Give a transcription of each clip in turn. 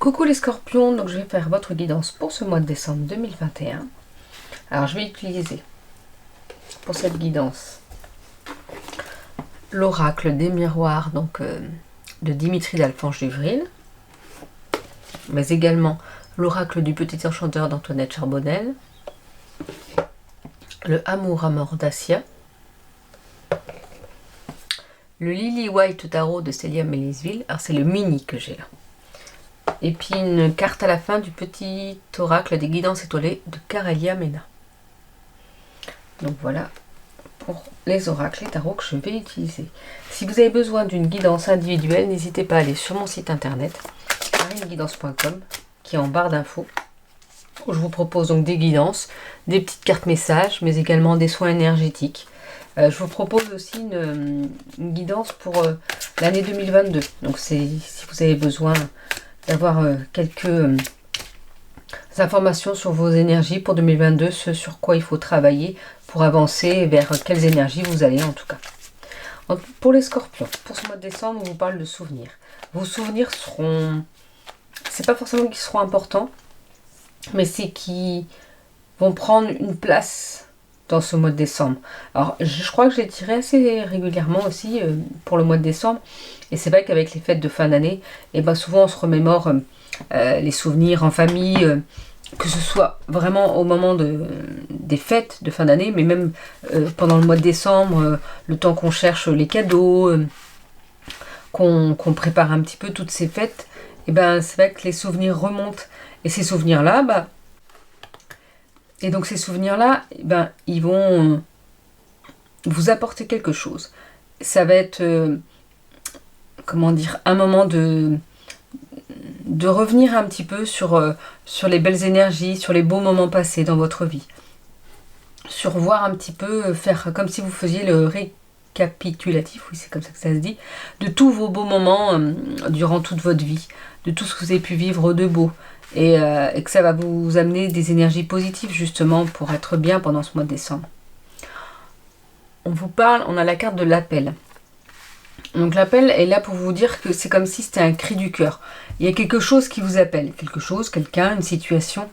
Coucou les scorpions, donc je vais faire votre guidance pour ce mois de décembre 2021. Alors je vais utiliser pour cette guidance l'oracle des miroirs de Dimitri d'Alphonse Juvril, mais également l'oracle du petit enchanteur d'Antoinette Charbonnel, le Amour à mort d'Assia, le Lily White Tarot de Célia Mélisville. Alors c'est le mini que j'ai là. Et puis une carte à la fin du petit oracle des guidances étoilées de Carélia Mena. Donc voilà pour les oracles et tarots que je vais utiliser. Si vous avez besoin d'une guidance individuelle, n'hésitez pas à aller sur mon site internet marineguidance.com qui est en barre d'infos, où je vous propose donc des guidances, des petites cartes messages, mais également des soins énergétiques. Je vous propose aussi une guidance pour l'année 2022. Donc si vous avez besoin d'avoir quelques informations sur vos énergies pour 2022, ce sur quoi il faut travailler pour avancer, vers quelles énergies vous allez en tout cas. Pour les scorpions, pour ce mois de décembre, on vous parle de souvenirs. Vos souvenirs seront, c'est pas forcément qu'ils seront importants, mais c'est qu'ils vont prendre une place dans ce mois de décembre. Alors je crois que je les dirai assez régulièrement aussi pour le mois de décembre. Et c'est vrai qu'avec les fêtes de fin d'année, et ben souvent on se remémore les souvenirs en famille, que ce soit vraiment au moment des fêtes de fin d'année, mais même pendant le mois de décembre, le temps qu'on cherche les cadeaux, qu'on prépare un petit peu toutes ces fêtes, et ben c'est vrai que les souvenirs remontent. Et ces souvenirs-là, ils vont vous apporter quelque chose. Ça va être un moment de revenir un petit peu sur les belles énergies, sur les beaux moments passés dans votre vie. Sur voir un petit peu, faire comme si vous faisiez le récapitulatif, oui c'est comme ça que ça se dit, de tous vos beaux moments durant toute votre vie, de tout ce que vous avez pu vivre de beau. Et que ça va vous amener des énergies positives justement pour être bien pendant ce mois de décembre. On a la carte de l'appel. Donc l'appel est là pour vous dire que c'est comme si c'était un cri du cœur. Il y a quelque chose qui vous appelle, quelqu'un, une situation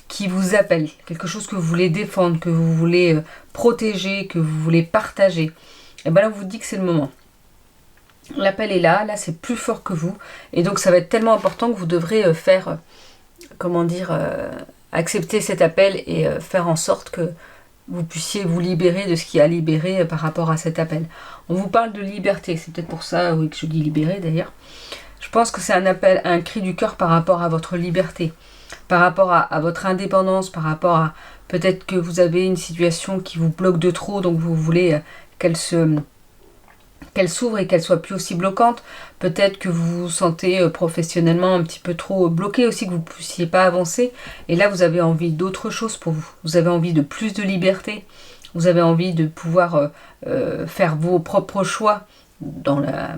qui vous appelle, quelque chose que vous voulez défendre, que vous voulez protéger, que vous voulez partager. Et bien là, on vous dit que c'est le moment. L'appel est là c'est plus fort que vous. Et donc ça va être tellement important que vous devrez accepter cet appel et faire en sorte que vous puissiez vous libérer de ce qui a libéré par rapport à cet appel. On vous parle de liberté, c'est peut-être pour ça que je dis libérer d'ailleurs. Je pense que c'est un appel, un cri du cœur par rapport à votre liberté, par rapport à votre indépendance, par rapport à peut-être que vous avez une situation qui vous bloque de trop, donc vous voulez qu'elle s'ouvre et qu'elle soit plus aussi bloquante. Peut-être que vous vous sentez professionnellement un petit peu trop bloqué aussi, que vous ne puissiez pas avancer. Et là, vous avez envie d'autre chose pour vous. Vous avez envie de plus de liberté. Vous avez envie de pouvoir faire vos propres choix dans la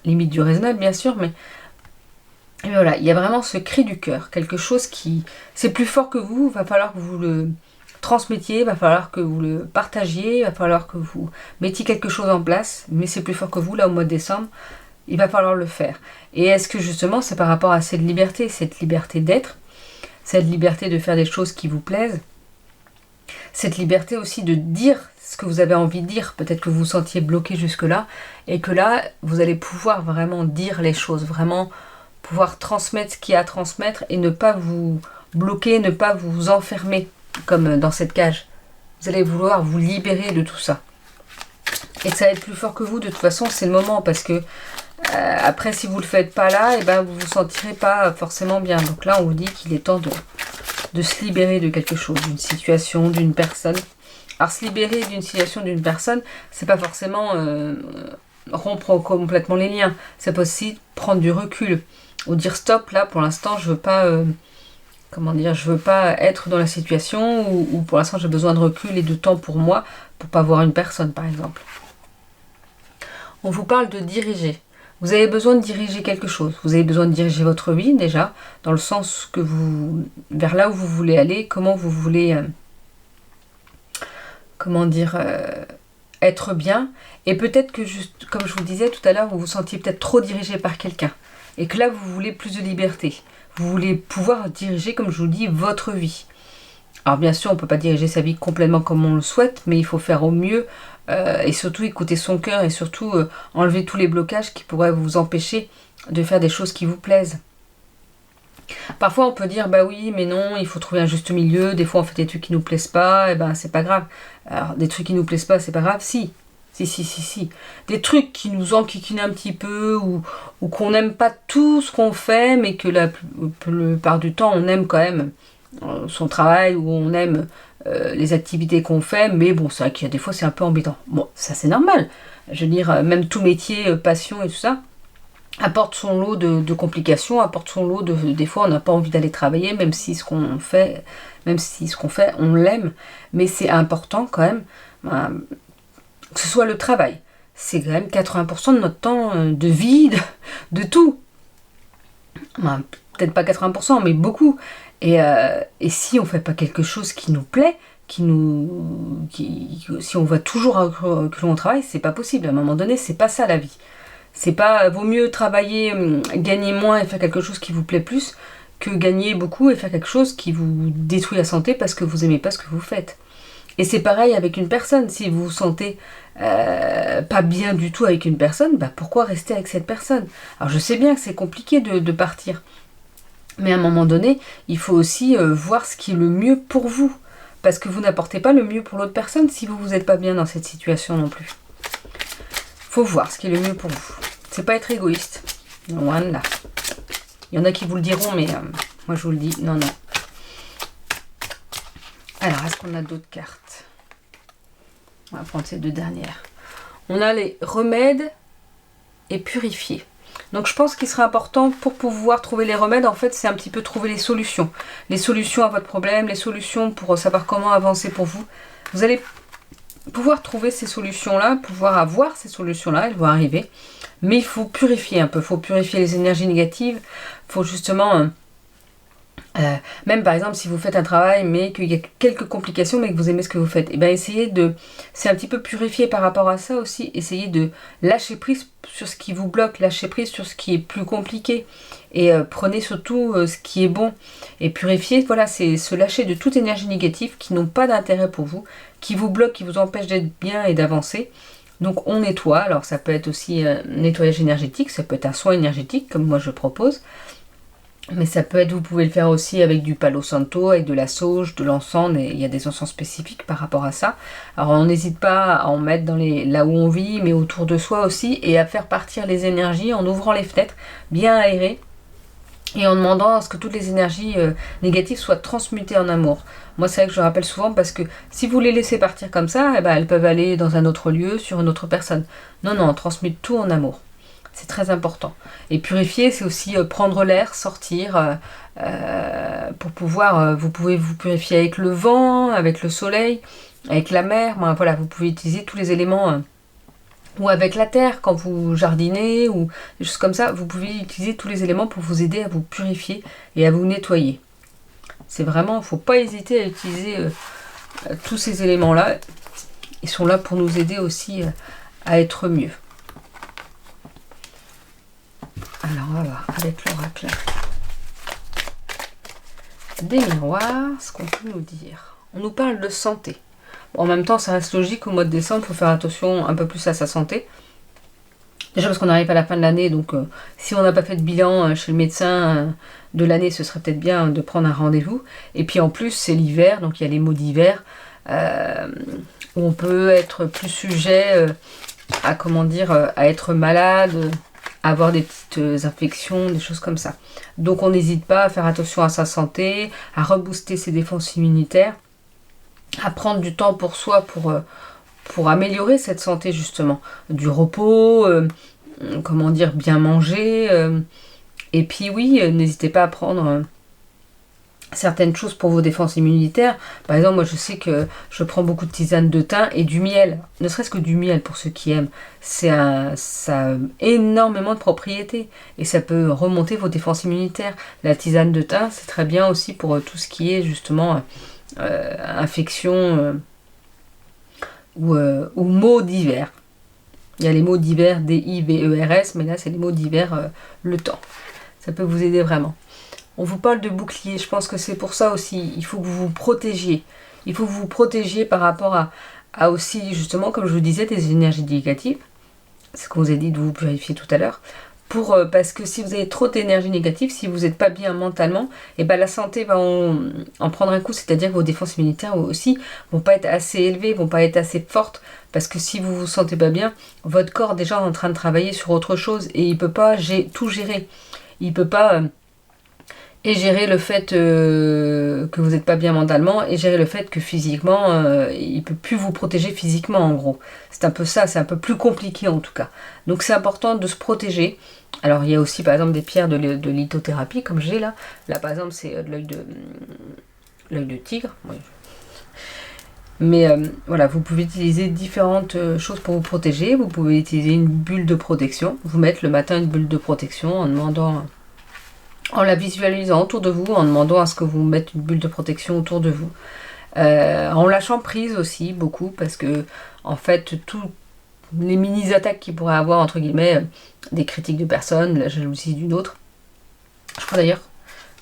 limite du raisonnable, bien sûr. Mais voilà, il y a vraiment ce cri du cœur. Quelque chose qui... c'est plus fort que vous. Il va falloir que vous le transmettiez, il va falloir que vous le partagiez, il va falloir que vous mettiez quelque chose en place, mais c'est plus fort que vous, là au mois de décembre, il va falloir le faire. Et est-ce que justement c'est par rapport à cette liberté d'être, cette liberté de faire des choses qui vous plaisent, cette liberté aussi de dire ce que vous avez envie de dire, peut-être que vous vous sentiez bloqué jusque-là, et que là, vous allez pouvoir vraiment dire les choses, vraiment pouvoir transmettre ce qu'il y a à transmettre, et ne pas vous bloquer, ne pas vous enfermer, comme dans cette cage. Vous allez vouloir vous libérer de tout ça. Et ça va être plus fort que vous, de toute façon, c'est le moment, parce que après, si vous le faites pas là, vous vous sentirez pas forcément bien. Donc là, on vous dit qu'il est temps de se libérer de quelque chose, d'une situation, d'une personne. Alors, se libérer d'une situation, d'une personne, c'est pas forcément rompre complètement les liens. C'est aussi prendre du recul, ou dire stop, là, pour l'instant, je veux pas... je veux pas être dans la situation où pour l'instant j'ai besoin de recul et de temps pour moi, pour pas voir une personne par exemple. On vous parle de diriger. Vous avez besoin de diriger quelque chose. Vous avez besoin de diriger votre vie déjà, dans le sens que vers là où vous voulez aller, comment vous voulez, être bien. Et peut-être que juste, comme je vous disais tout à l'heure, vous vous sentiez peut-être trop dirigé par quelqu'un. Et que là vous voulez plus de liberté. vous voulez pouvoir diriger, comme je vous dis, votre vie. Alors bien sûr, on ne peut pas diriger sa vie complètement comme on le souhaite, mais il faut faire au mieux et surtout écouter son cœur et surtout enlever tous les blocages qui pourraient vous empêcher de faire des choses qui vous plaisent. Parfois on peut dire bah oui mais non, il faut trouver un juste milieu, des fois on fait des trucs qui nous plaisent pas, et ben c'est pas grave. Alors des trucs qui nous plaisent pas c'est pas grave, si. Des trucs qui nous enquiquinent un petit peu ou qu'on n'aime pas tout ce qu'on fait mais que la plupart du temps on aime quand même son travail ou on aime les activités qu'on fait, mais bon c'est vrai qu'il y a des fois c'est un peu embêtant. Bon ça c'est normal, je veux dire même tout métier, passion et tout ça apporte son lot de complications, apporte son lot des fois on n'a pas envie d'aller travailler même si ce qu'on fait on l'aime, mais c'est important quand même que ce soit le travail, c'est quand même 80% de notre temps de vie, de tout, peut-être pas 80% mais beaucoup, et si on fait pas quelque chose qui nous plaît, si on va toujours à reculons au travail, c'est pas possible, à un moment donné c'est pas ça la vie. C'est pas, vaut mieux travailler, gagner moins et faire quelque chose qui vous plaît plus que gagner beaucoup et faire quelque chose qui vous détruit la santé parce que vous aimez pas ce que vous faites. Et c'est pareil avec une personne, si vous vous sentez pas bien du tout avec une personne, bah pourquoi rester avec cette personne? Alors je sais bien que c'est compliqué de partir, mais à un moment donné, il faut aussi voir ce qui est le mieux pour vous, parce que vous n'apportez pas le mieux pour l'autre personne si vous n'êtes pas bien dans cette situation non plus. Faut voir ce qui est le mieux pour vous. C'est pas être égoïste. Loin de là. Il y en a qui vous le diront, mais moi je vous le dis, non. Alors, est-ce qu'on a d'autres cartes? On va prendre ces deux dernières. On a les remèdes et purifier. Donc je pense qu'il sera important pour pouvoir trouver les remèdes, en fait, c'est un petit peu trouver les solutions. Les solutions à votre problème, les solutions pour savoir comment avancer pour vous. Vous allez pouvoir trouver ces solutions-là, pouvoir avoir ces solutions-là, elles vont arriver. Mais il faut purifier un peu, il faut purifier les énergies négatives, il faut justement... même par exemple si vous faites un travail mais qu'il y a quelques complications mais que vous aimez ce que vous faites, et bien essayez de... C'est un petit peu purifier par rapport à ça aussi, essayez de lâcher prise sur ce qui vous bloque, lâcher prise sur ce qui est plus compliqué et prenez surtout ce qui est bon et purifier, voilà, c'est se lâcher de toute énergie négative qui n'ont pas d'intérêt pour vous, qui vous bloquent, qui vous empêchent d'être bien et d'avancer. Donc on nettoie, alors ça peut être aussi un nettoyage énergétique, ça peut être un soin énergétique comme moi je propose. Mais ça peut être, vous pouvez le faire aussi avec du palo santo, avec de la sauge, de l'encens, et il y a des encens spécifiques par rapport à ça. Alors on n'hésite pas à en mettre là où on vit, mais autour de soi aussi, et à faire partir les énergies en ouvrant les fenêtres, bien aérées, et en demandant à ce que toutes les énergies négatives soient transmutées en amour. Moi c'est vrai que je rappelle souvent parce que si vous les laissez partir comme ça, eh ben, elles peuvent aller dans un autre lieu, sur une autre personne. Non, on transmute tout en amour. C'est très important. Et purifier, c'est aussi prendre l'air, sortir, pour pouvoir... vous pouvez vous purifier avec le vent, avec le soleil, avec la mer. Ben, voilà, vous pouvez utiliser tous les éléments... ou avec la terre, quand vous jardinez, ou des choses comme ça. Vous pouvez utiliser tous les éléments pour vous aider à vous purifier et à vous nettoyer. C'est vraiment... Il ne faut pas hésiter à utiliser tous ces éléments-là. Ils sont là pour nous aider aussi à être mieux. Alors on va voir avec l'oracle des miroirs ce qu'on peut nous dire. On nous parle de santé. Bon, en même temps ça reste logique, au mois de décembre il faut faire attention un peu plus à sa santé. Déjà parce qu'on arrive à la fin de l'année, donc si on n'a pas fait de bilan chez le médecin de l'année, ce serait peut-être bien de prendre un rendez-vous. Et puis en plus c'est l'hiver, donc il y a les maux d'hiver où on peut être plus sujet à à être malade, avoir des petites infections, des choses comme ça. Donc on n'hésite pas à faire attention à sa santé, à rebooster ses défenses immunitaires, à prendre du temps pour soi pour améliorer cette santé justement. Du repos, bien manger. Et puis oui, n'hésitez pas à prendre certaines choses pour vos défenses immunitaires. Par exemple, moi je sais que je prends beaucoup de tisane de thym et du miel, ne serait-ce que du miel pour ceux qui aiment. Ça a énormément de propriétés et ça peut remonter vos défenses immunitaires. La tisane de thym, c'est très bien aussi pour tout ce qui est justement infection ou maux d'hiver. Il y a les maux d'hiver, D-I-V-E-R-S, mais là c'est les maux d'hiver le temps. Ça peut vous aider vraiment. On vous parle de bouclier, je pense que c'est pour ça aussi, il faut que vous vous protégiez. Il faut que vous vous protégiez par rapport à aussi, justement, comme je vous disais, des énergies négatives. C'est ce qu'on vous a dit de vous purifier tout à l'heure. Parce que si vous avez trop d'énergie négative, si vous n'êtes pas bien mentalement, et ben la santé va en prendre un coup, c'est-à-dire que vos défenses immunitaires aussi vont pas être assez élevées, vont pas être assez fortes, parce que si vous vous sentez pas bien, votre corps déjà est en train de travailler sur autre chose et il peut pas tout gérer. Il peut pas et gérer le fait que vous n'êtes pas bien mentalement et gérer le fait que physiquement, il peut plus vous protéger physiquement en gros. C'est un peu ça, c'est un peu plus compliqué en tout cas. Donc c'est important de se protéger. Alors il y a aussi par exemple des pierres de lithothérapie comme j'ai là. Là par exemple c'est de l'œil de tigre. Oui. Mais voilà, vous pouvez utiliser différentes choses pour vous protéger. Vous pouvez utiliser une bulle de protection. Vous mettre le matin une bulle de protection en demandant... En la visualisant autour de vous, en demandant à ce que vous mettez une bulle de protection autour de vous. En lâchant prise aussi, beaucoup, parce que, en fait, tous les mini-attaques qu'il pourrait avoir, entre guillemets, des critiques de personnes, la jalousie d'une autre. Je crois d'ailleurs...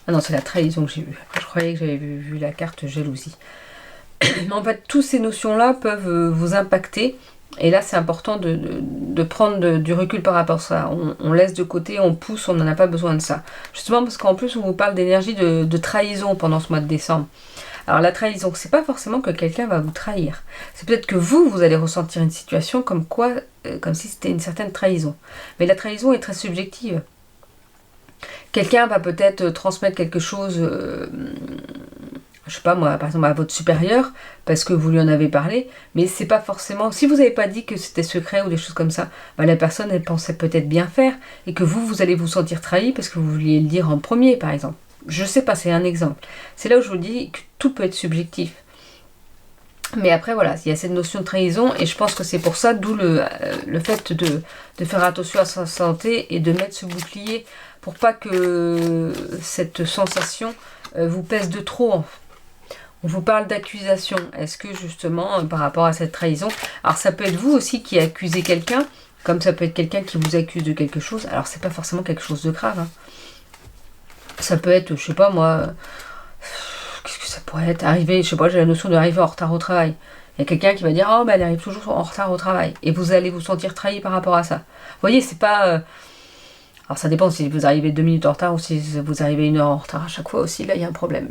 Ah non, c'est la trahison que j'ai vue. Je croyais que j'avais vu la carte jalousie. Mais en fait, toutes ces notions-là peuvent vous impacter. Et là, c'est important de prendre du recul par rapport à ça. On laisse de côté, on pousse, on n'en a pas besoin de ça. Justement parce qu'en plus, on vous parle d'énergie de trahison pendant ce mois de décembre. Alors la trahison, c'est pas forcément que quelqu'un va vous trahir. C'est peut-être que vous allez ressentir une situation comme si c'était une certaine trahison. Mais la trahison est très subjective. Quelqu'un va peut-être transmettre quelque chose... je sais pas moi, par exemple à votre supérieur, parce que vous lui en avez parlé, mais c'est pas forcément... Si vous n'avez pas dit que c'était secret ou des choses comme ça, bah la personne, elle pensait peut-être bien faire, et que vous allez vous sentir trahi parce que vous vouliez le dire en premier, par exemple. Je sais pas, c'est un exemple. C'est là où je vous dis que tout peut être subjectif. Mais après, voilà, il y a cette notion de trahison, et je pense que c'est pour ça, d'où le fait de faire attention à sa santé, et de mettre ce bouclier, pour pas que cette sensation vous pèse de trop. On vous parle d'accusation. Est-ce que justement, par rapport à cette trahison, alors ça peut être vous aussi qui accusez quelqu'un, comme ça peut être quelqu'un qui vous accuse de quelque chose. Alors c'est pas forcément quelque chose de grave. Hein. Ça peut être, je sais pas moi, qu'est-ce que ça pourrait être, arriver, je sais pas, j'ai la notion d'arriver en retard au travail. Il y a quelqu'un qui va dire, oh ben elle arrive toujours en retard au travail. Et vous allez vous sentir trahi par rapport à ça. Vous voyez, c'est pas... alors ça dépend si vous arrivez 2 minutes en retard ou si vous arrivez 1 heure en retard à chaque fois aussi, là il y a un problème.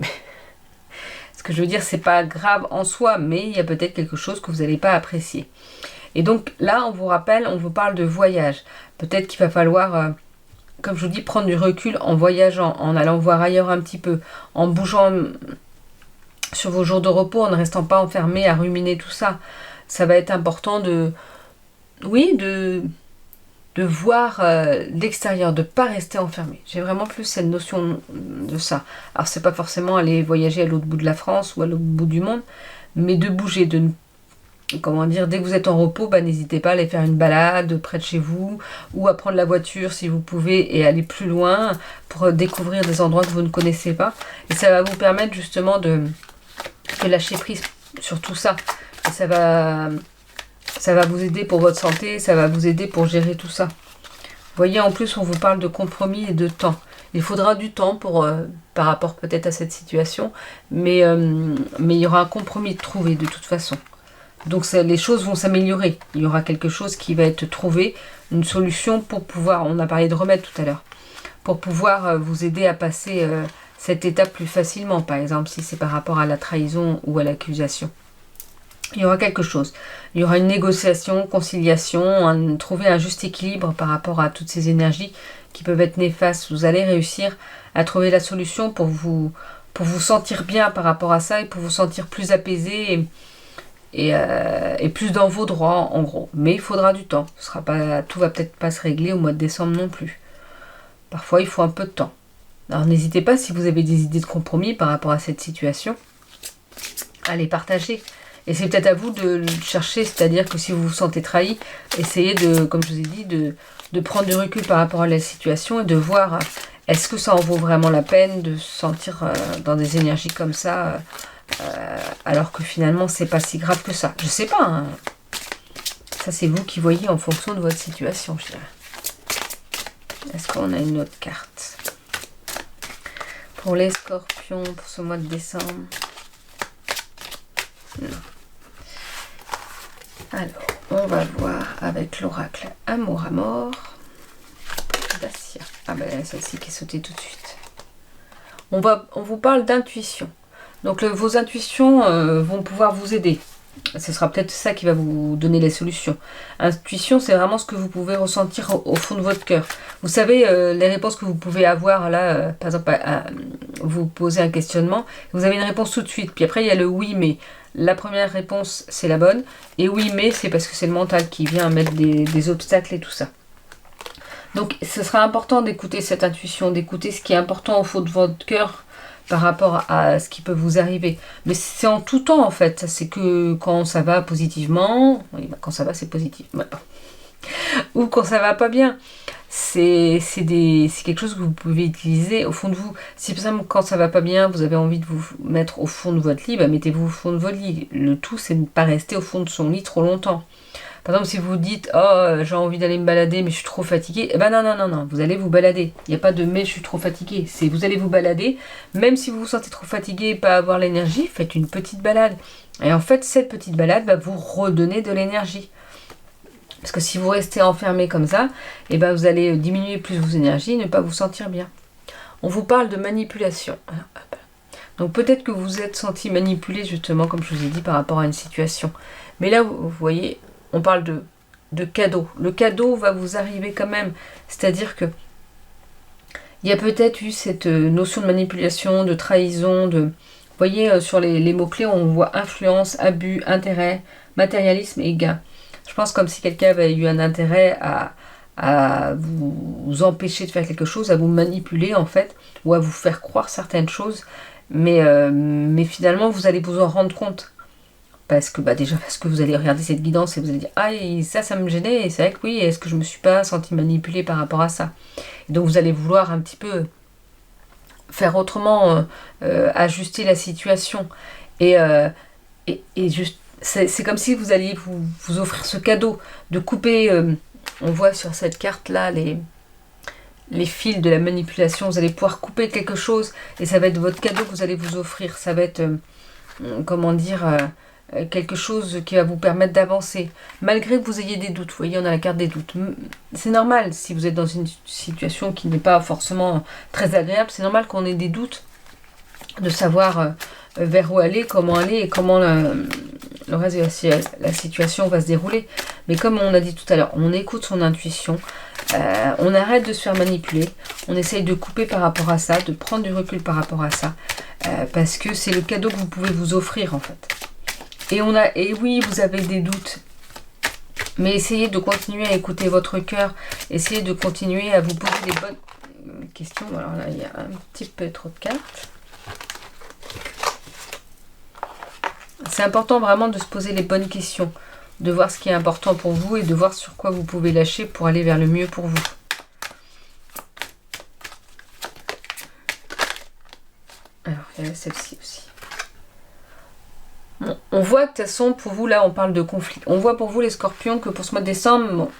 Ce que je veux dire, c'est pas grave en soi, mais il y a peut-être quelque chose que vous n'allez pas apprécier. Et donc là, on vous rappelle, on vous parle de voyage. Peut-être qu'il va falloir, comme je vous dis, prendre du recul en voyageant, en allant voir ailleurs un petit peu, en bougeant sur vos jours de repos, en ne restant pas enfermé à ruminer tout ça. Ça va être important de voir l'extérieur, de ne pas rester enfermé. J'ai vraiment plus cette notion de ça. Alors c'est pas forcément aller voyager à l'autre bout de la France ou à l'autre bout du monde, mais de bouger, dès que vous êtes en repos, n'hésitez pas à aller faire une balade près de chez vous, ou à prendre la voiture si vous pouvez et aller plus loin pour découvrir des endroits que vous ne connaissez pas. Et ça va vous permettre justement de lâcher prise sur tout ça. Et ça va vous aider pour votre santé, ça va vous aider pour gérer tout ça. Vous voyez, en plus, on vous parle de compromis et de temps. Il faudra du temps par rapport peut-être à cette situation, mais il y aura un compromis de trouver de toute façon. Donc les choses vont s'améliorer. Il y aura quelque chose qui va être trouvé, une solution pour pouvoir, on a parlé de remède tout à l'heure, pour pouvoir vous aider à passer cette étape plus facilement, par exemple, si c'est par rapport à la trahison ou à l'accusation. Il y aura quelque chose. Il y aura une négociation, conciliation, trouver un juste équilibre par rapport à toutes ces énergies qui peuvent être néfastes. Vous allez réussir à trouver la solution pour vous sentir bien par rapport à ça et pour vous sentir plus apaisé et plus dans vos droits, en gros. Mais il faudra du temps. Tout va peut-être pas se régler au mois de décembre non plus. Parfois, il faut un peu de temps. Alors, n'hésitez pas, si vous avez des idées de compromis par rapport à cette situation, à les partager. Et c'est peut-être à vous de le chercher, c'est-à-dire que si vous vous sentez trahi, essayez comme je vous ai dit, de prendre du recul par rapport à la situation et de voir est-ce que ça en vaut vraiment la peine de se sentir dans des énergies comme ça, alors que finalement c'est pas si grave que ça. Je sais pas, hein. Ça c'est vous qui voyez en fonction de votre situation, je dirais. Est-ce qu'on a une autre carte pour les scorpions pour ce mois de décembre. Non. Alors, on va voir avec l'oracle Amour à mort. Dacia. Ah ben celle-ci qui est sautée tout de suite. On vous parle d'intuition. Donc vos intuitions vont pouvoir vous aider. Ce sera peut-être ça qui va vous donner les solutions. Intuition, c'est vraiment ce que vous pouvez ressentir au fond de votre cœur. Vous savez, les réponses que vous pouvez avoir là, par exemple, vous posez un questionnement, vous avez une réponse tout de suite. Puis après, il y a le oui, mais. La première réponse, c'est la bonne. Et oui, mais c'est parce que c'est le mental qui vient mettre des obstacles et tout ça. Donc, ce sera important d'écouter cette intuition, d'écouter ce qui est important au fond de votre cœur par rapport à ce qui peut vous arriver. Mais c'est en tout temps, en fait. C'est que quand ça va positivement, oui, quand ça va, c'est positif. Ou quand ça va pas bien. C'est quelque chose que vous pouvez utiliser au fond de vous. Si par exemple quand ça va pas bien, vous avez envie de vous mettre au fond de votre lit, bah mettez-vous au fond de votre lit. Le tout c'est de ne pas rester au fond de son lit trop longtemps. Par exemple si vous dites oh j'ai envie d'aller me balader mais je suis trop fatiguée, eh ben non, vous allez vous balader. Il n'y a pas de mais je suis trop fatiguée, c'est vous allez vous balader. Même si vous vous sentez trop fatigué et pas avoir l'énergie, faites une petite balade. Et en fait cette petite balade va vous redonner de l'énergie. Parce que si vous restez enfermé comme ça, eh ben vous allez diminuer plus vos énergies et ne pas vous sentir bien. On vous parle de manipulation. Donc peut-être que vous vous êtes senti manipulé justement, comme je vous ai dit, par rapport à une situation. Mais là, vous voyez, on parle de cadeau. Le cadeau va vous arriver quand même. C'est-à-dire que il y a peut-être eu cette notion de manipulation, de trahison, de... Vous voyez, sur les mots-clés, on voit influence, abus, intérêt, matérialisme et gain. Je pense comme si quelqu'un avait eu un intérêt à vous empêcher de faire quelque chose, à vous manipuler en fait, ou à vous faire croire certaines choses, mais finalement vous allez vous en rendre compte. Parce que déjà parce que vous allez regarder cette guidance et vous allez dire ah ça me gênait, et c'est vrai que oui, est-ce que je me suis pas senti manipulée par rapport à ça. Et donc vous allez vouloir un petit peu faire autrement, ajuster la situation. Et juste c'est comme si vous alliez vous offrir ce cadeau de couper, on voit sur cette carte là les fils de la manipulation, vous allez pouvoir couper quelque chose et ça va être votre cadeau que vous allez vous offrir, ça va être comment dire, quelque chose qui va vous permettre d'avancer malgré que vous ayez des doutes. Vous voyez, on a la carte des doutes, c'est normal si vous êtes dans une situation qui n'est pas forcément très agréable, c'est normal qu'on ait des doutes de savoir vers où aller, comment aller et comment le reste de la situation va se dérouler. Mais comme on a dit tout à l'heure, on écoute son intuition, on arrête de se faire manipuler, on essaye de couper par rapport à ça, de prendre du recul par rapport à ça, parce que c'est le cadeau que vous pouvez vous offrir en fait. Et oui, vous avez des doutes, mais essayez de continuer à écouter votre cœur, essayez de continuer à vous poser des bonnes questions. Alors là, il y a un petit peu trop de cartes. C'est important vraiment de se poser les bonnes questions, de voir ce qui est important pour vous et de voir sur quoi vous pouvez lâcher pour aller vers le mieux pour vous. Alors, il y a celle-ci aussi. Bon, on voit que de toute façon, pour vous, là, on parle de conflit. On voit pour vous, les scorpions, que pour ce mois de décembre, bon,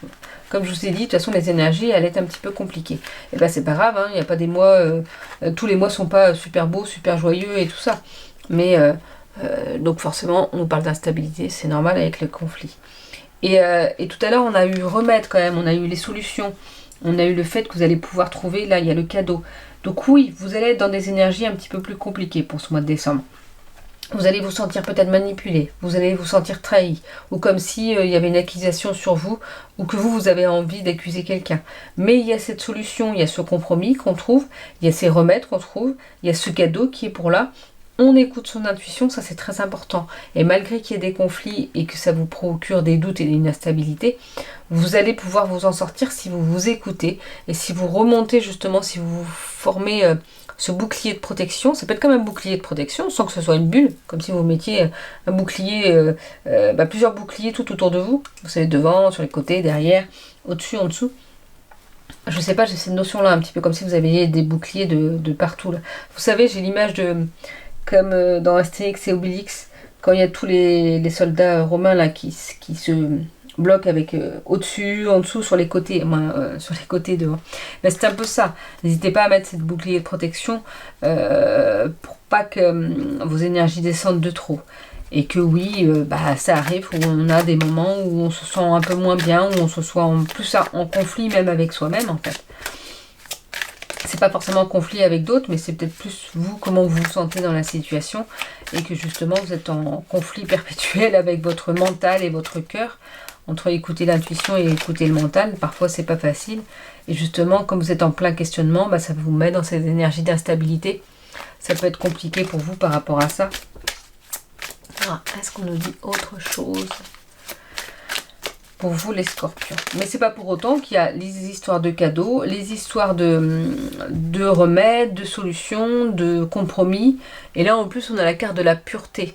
comme je vous ai dit, de toute façon, les énergies, elles sont un petit peu compliquées. Et ben, c'est pas grave, hein, il n'y a pas des mois... tous les mois sont pas super beaux, super joyeux et tout ça. Mais... donc forcément, on nous parle d'instabilité, c'est normal avec le conflit. Et tout à l'heure, on a eu remède quand même, on a eu les solutions, on a eu le fait que vous allez pouvoir trouver, là, il y a le cadeau. Donc oui, vous allez être dans des énergies un petit peu plus compliquées pour ce mois de décembre. Vous allez vous sentir peut-être manipulé, vous allez vous sentir trahi, ou comme si il y avait une accusation sur vous, ou que vous avez envie d'accuser quelqu'un. Mais il y a cette solution, il y a ce compromis qu'on trouve, il y a ces remèdes qu'on trouve, il y a ce cadeau qui est pour là. On écoute son intuition, ça c'est très important. Et malgré qu'il y ait des conflits et que ça vous procure des doutes et une instabilité, vous allez pouvoir vous en sortir si vous vous écoutez et si vous remontez justement, si vous formez ce bouclier de protection. Ça peut être comme un bouclier de protection sans que ce soit une bulle, comme si vous mettiez un bouclier, plusieurs boucliers tout autour de vous. Vous savez, devant, sur les côtés, derrière, au-dessus, en dessous. Je sais pas, j'ai cette notion-là, un petit peu comme si vous aviez des boucliers de partout. Là. Vous savez, j'ai l'image de... Comme dans Astérix et Obélix, quand il y a tous les soldats romains là qui se bloc avec au-dessus, en dessous, sur les côtés, sur les côtés devant. Mais c'est un peu ça. N'hésitez pas à mettre cette bouclier de protection pour pas que vos énergies descendent de trop. Et que oui, ça arrive où on a des moments où on se sent un peu moins bien, où on se sent plus en conflit même avec soi-même en fait. C'est pas forcément en conflit avec d'autres, mais c'est peut-être plus vous, comment vous vous sentez dans la situation, et que justement vous êtes en conflit perpétuel avec votre mental et votre cœur, entre écouter l'intuition et écouter le mental. Parfois c'est pas facile, et justement comme vous êtes en plein questionnement, ça vous met dans ces énergies d'instabilité. Ça peut être compliqué pour vous par rapport à ça. Est-ce qu'on nous dit autre chose pour vous les scorpions? Mais c'est pas pour autant qu'il y a les histoires de cadeaux, les histoires de remèdes, de solutions, de compromis. Et là en plus on a la carte de la pureté.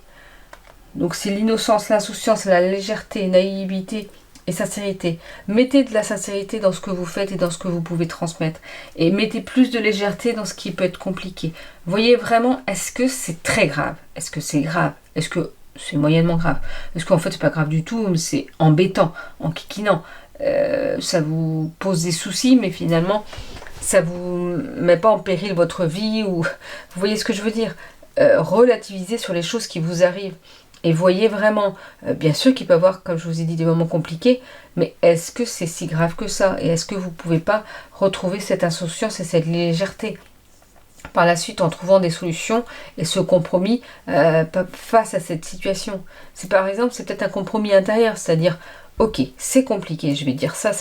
Donc c'est l'innocence, l'insouciance, la légèreté, naïveté et sincérité. Mettez de la sincérité dans ce que vous faites et dans ce que vous pouvez transmettre. Et mettez plus de légèreté dans ce qui peut être compliqué. Voyez vraiment, est-ce que c'est très grave? Est-ce que c'est grave? Est-ce que c'est moyennement grave? Est-ce qu'en fait c'est pas grave du tout, mais c'est embêtant, enquiquinant? Ça vous pose des soucis, mais finalement ça vous met pas en péril votre vie, ou vous voyez ce que je veux dire? Relativisez sur les choses qui vous arrivent. Et voyez vraiment, bien sûr qu'il peut y avoir, comme je vous ai dit, des moments compliqués, mais est-ce que c'est si grave que ça? Et est-ce que vous ne pouvez pas retrouver cette insouciance et cette légèreté par la suite en trouvant des solutions et ce compromis face à cette situation? C'est par exemple, c'est peut-être un compromis intérieur, c'est-à-dire, ok, c'est compliqué, je vais dire ça,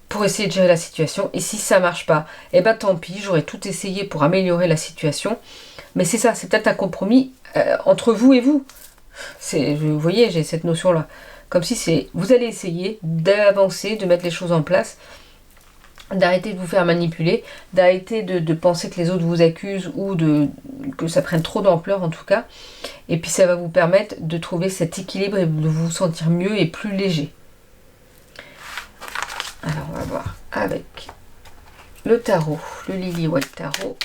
pour essayer de gérer la situation, et si ça marche pas, tant pis, j'aurais tout essayé pour améliorer la situation, mais c'est ça, c'est peut-être un compromis entre vous et vous. Vous voyez, j'ai cette notion-là. Comme si vous allez essayer d'avancer, de mettre les choses en place, d'arrêter de vous faire manipuler, d'arrêter de penser que les autres vous accusent ou que ça prenne trop d'ampleur en tout cas. Et puis ça va vous permettre de trouver cet équilibre et de vous sentir mieux et plus léger. Alors on va voir avec le tarot, le Lily White Tarot,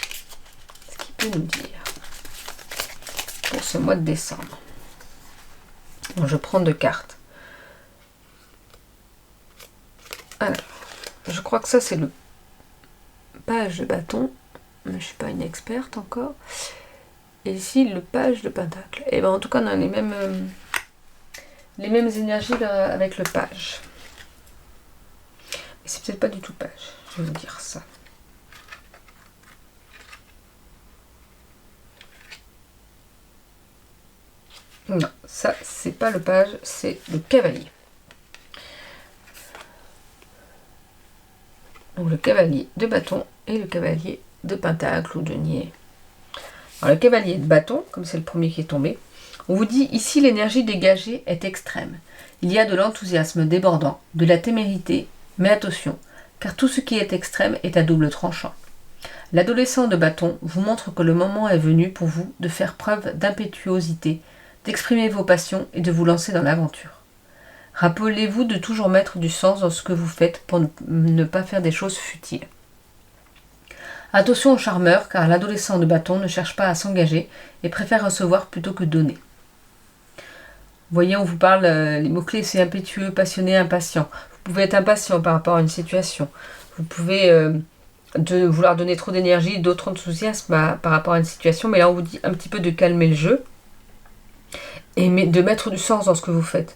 ce qu'il peut nous dire pour ce mois de décembre. Je prends 2 cartes. Alors, je crois que ça c'est le page de bâton, mais je ne suis pas une experte encore. Et ici le page de pentacle. Et en tout cas on a les mêmes énergies avec le page. Mais c'est peut-être pas du tout page, je vais vous dire ça. Non, ça c'est pas le page, c'est le cavalier. Donc le cavalier de bâton et le cavalier de pentacle ou de denier. Alors le cavalier de bâton, comme c'est le premier qui est tombé, on vous dit ici l'énergie dégagée est extrême. Il y a de l'enthousiasme débordant, de la témérité, mais attention, car tout ce qui est extrême est à double tranchant. L'adolescent de bâton vous montre que le moment est venu pour vous de faire preuve d'impétuosité, d'exprimer vos passions et de vous lancer dans l'aventure. Rappelez-vous de toujours mettre du sens dans ce que vous faites pour ne pas faire des choses futiles. Attention aux charmeurs, car l'adolescent de bâton ne cherche pas à s'engager et préfère recevoir plutôt que donner. Vous voyez, on vous parle, les mots-clés, c'est impétueux, passionné, impatient. Vous pouvez être impatient par rapport à une situation. Vous pouvez vouloir donner trop d'énergie, d'autres enthousiasme par rapport à une situation, mais là on vous dit un petit peu de calmer le jeu et de mettre du sens dans ce que vous faites.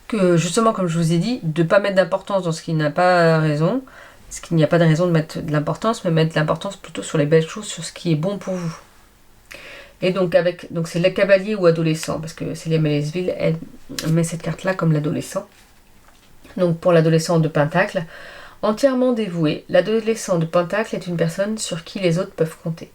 Que justement, comme je vous ai dit, de ne pas mettre d'importance dans ce qui n'a pas raison, parce qu'il n'y a pas de raison de mettre de l'importance, mais mettre de l'importance plutôt sur les belles choses, sur ce qui est bon pour vous. Et donc c'est le cavalier ou adolescent, parce que Célia Mélesville, elle met cette carte-là comme l'adolescent. Donc pour l'adolescent de Pentacle, entièrement dévoué, l'adolescent de Pentacle est une personne sur qui les autres peuvent compter.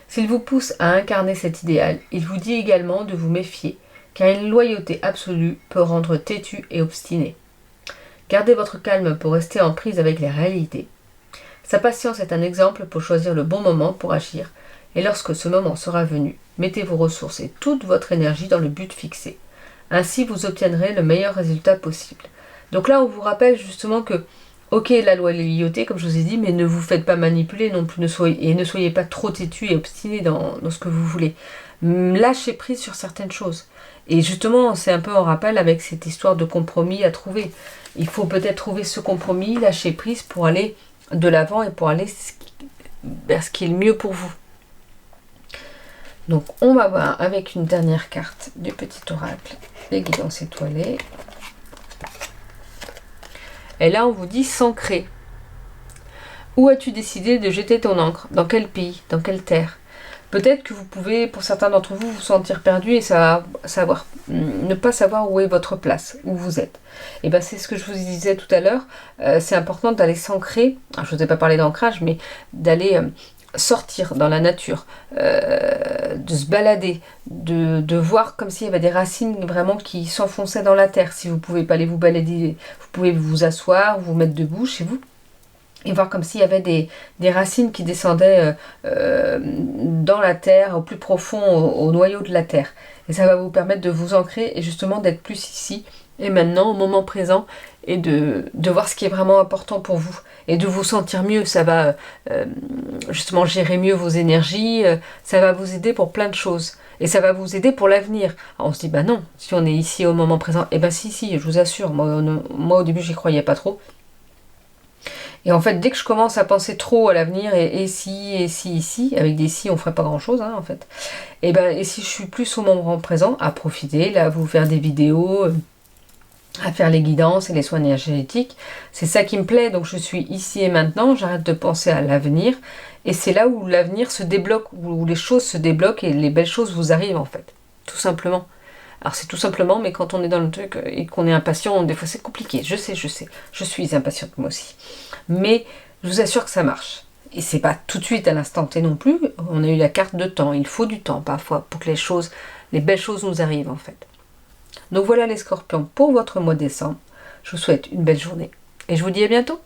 S'il vous pousse à incarner cet idéal, il vous dit également de vous méfier, car une loyauté absolue peut rendre têtu et obstiné. Gardez votre calme pour rester en prise avec les réalités. Sa patience est un exemple pour choisir le bon moment pour agir, et lorsque ce moment sera venu, mettez vos ressources et toute votre énergie dans le but fixé. Ainsi, vous obtiendrez le meilleur résultat possible. Donc là, on vous rappelle justement que Ok, la loyauté, comme je vous ai dit, mais ne vous faites pas manipuler non plus, ne soyez pas trop têtu et obstiné dans ce que vous voulez. Lâchez prise sur certaines choses. Et justement, c'est un peu en rappel avec cette histoire de compromis à trouver. Il faut peut-être trouver ce compromis, lâcher prise pour aller de l'avant et pour aller vers ce qui est le mieux pour vous. Donc on va voir avec une dernière carte du petit oracle, les guidances étoilées. Et là on vous dit s'ancrer. Où as-tu décidé de jeter ton ancre? Dans quel pays? Dans quelle terre? Peut-être que vous pouvez, pour certains d'entre vous, vous sentir perdu et ne pas savoir où est votre place, où vous êtes. Et bien c'est ce que je vous disais tout à l'heure, c'est important d'aller s'ancrer, je ne vous ai pas parlé d'ancrage, mais d'aller sortir dans la nature, de se balader, de voir comme s'il y avait des racines vraiment qui s'enfonçaient dans la terre. Si vous ne pouvez pas aller vous balader, vous pouvez vous asseoir, vous mettre debout chez vous, et voir comme s'il y avait des racines qui descendaient dans la terre, au plus profond, au noyau de la terre. Et ça va vous permettre de vous ancrer et justement d'être plus ici et maintenant, au moment présent, et de voir ce qui est vraiment important pour vous. Et de vous sentir mieux. Ça va justement gérer mieux vos énergies, ça va vous aider pour plein de choses. Et ça va vous aider pour l'avenir. Alors on se dit, bah non, si on est ici au moment présent, eh ben si, je vous assure, moi au début j'y croyais pas trop. Et en fait, dès que je commence à penser trop à l'avenir, et si, avec des si, on ferait pas grand chose, hein, en fait. Et si je suis plus au moment présent, à profiter, là, à vous faire des vidéos, à faire les guidances et les soins énergétiques, c'est ça qui me plaît. Donc je suis ici et maintenant, j'arrête de penser à l'avenir, et c'est là où l'avenir se débloque, où les choses se débloquent et les belles choses vous arrivent, en fait. Tout simplement. Alors c'est tout simplement, mais quand on est dans le truc et qu'on est impatient, des fois c'est compliqué. Je sais. Je suis impatiente moi aussi. Mais je vous assure que ça marche. Et c'est pas tout de suite à l'instant T non plus. On a eu la carte de temps. Il faut du temps parfois pour que les belles choses nous arrivent en fait. Donc voilà les scorpions pour votre mois de décembre. Je vous souhaite une belle journée. Et je vous dis à bientôt.